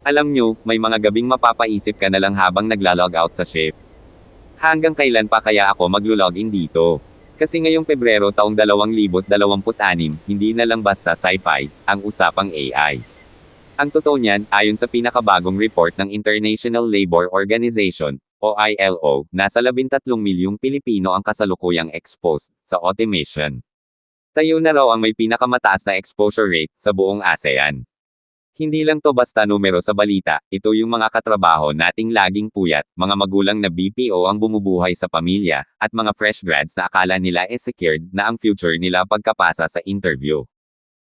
Alam nyo, may mga gabing mapapaisip ka na lang habang naglalog out sa shift. Hanggang kailan pa kaya ako maglo-login dito? Kasi ngayong Pebrero taong 2026, hindi na lang basta sci-fi, ang usapang AI. Ang totoo niyan, ayon sa pinakabagong report ng International Labour Organization, o ILO, nasa 13 milyong Pilipino ang kasalukuyang exposed sa automation. Tayo na raw ang may pinakamataas na exposure rate sa buong ASEAN. Hindi lang to basta numero sa balita, ito yung mga katrabaho nating laging puyat, mga magulang na BPO ang bumubuhay sa pamilya, at mga fresh grads na akala nila secured na ang future nila pagkapasa sa interview.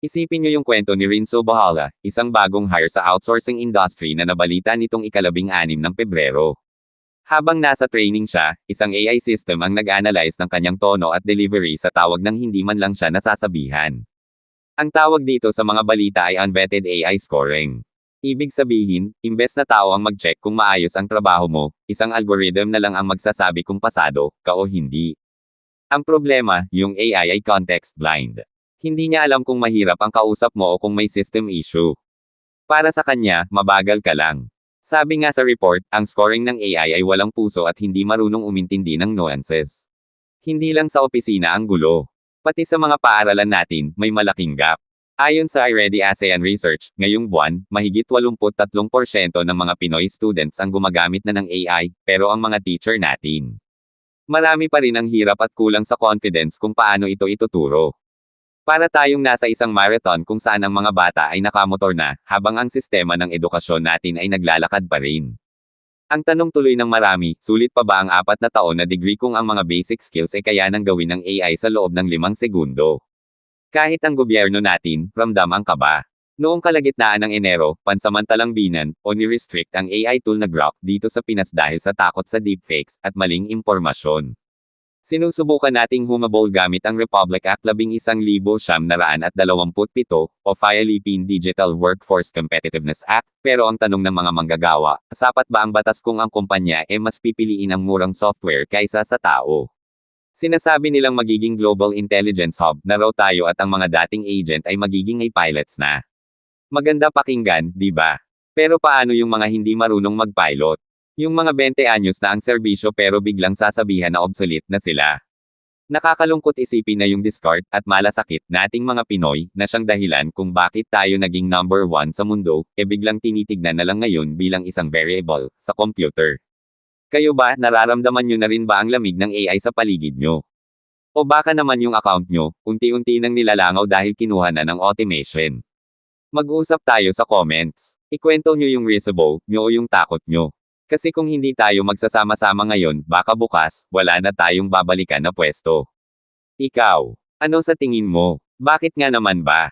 Isipin nyo yung kwento ni Rinso Bahala, isang bagong hire sa outsourcing industry na nabalita nitong ika-16 ng Pebrero. Habang nasa training siya, isang AI system ang nag-analyze ng kanyang tono at delivery sa tawag nang hindi man lang siya nasasabihan. Ang tawag dito sa mga balita ay unvetted AI scoring. Ibig sabihin, imbes na tao ang mag-check kung maayos ang trabaho mo, isang algorithm na lang ang magsasabi kung pasado ka o hindi. Ang problema, yung AI ay context blind. Hindi niya alam kung mahirap ang kausap mo o kung may system issue. Para sa kanya, mabagal ka lang. Sabi nga sa report, ang scoring ng AI ay walang puso at hindi marunong umintindi ng nuances. Hindi lang sa opisina ang gulo. Pati sa mga paaralan natin, may malaking gap. Ayon sa iReady ASEAN Research, ngayong buwan, mahigit 83% ng mga Pinoy students ang gumagamit na ng AI, pero ang mga teacher natin. Marami pa rin ang hirap at kulang sa confidence kung paano ito ituturo. Para tayong nasa isang marathon kung saan ang mga bata ay nakamotor na, habang ang sistema ng edukasyon natin ay naglalakad pa rin. Ang tanong tuloy ng marami, sulit pa ba ang 4 na taon na degree kung ang mga basic skills ay kaya nang gawin ng AI sa loob ng 5 segundo? Kahit ang gobyerno natin, ramdam ang kaba. Noong kalagitnaan ng Enero, pansamantalang binan, o ni-restrict ang AI tool na Grok dito sa Pinas dahil sa takot sa deepfakes at maling impormasyon. Sinusubukan nating humabol gamit ang Republic Act 11,927 o Philippine Digital Workforce Competitiveness Act, pero ang tanong ng mga manggagawa, sapat ba ang batas kung ang kumpanya mas pipiliin ang murang software kaysa sa tao? Sinasabi nilang magiging global intelligence hub na raw tayo at ang mga dating agent ay magiging AI pilots na. Maganda pakinggan, di ba? Pero paano yung mga hindi marunong mag-pilot? Yung mga 20 anyos na ang serbisyo pero biglang sasabihan na obsolete na sila. Nakakalungkot isipin na yung discard at malasakit nating mga Pinoy na siyang dahilan kung bakit tayo naging number 1 sa mundo, biglang tinitignan na lang ngayon bilang isang variable sa computer. Kayo ba, nararamdaman nyo na rin ba ang lamig ng AI sa paligid nyo? O baka naman yung account nyo, unti-unti nang nilalangaw dahil kinuha na ng automation. Mag-usap tayo sa comments. Ikwento nyo yung risibo nyo o yung takot nyo. Kasi kung hindi tayo magsasama-sama ngayon, baka bukas, wala na tayong babalikan na pwesto. Ikaw, ano sa tingin mo? Bakit nga naman ba?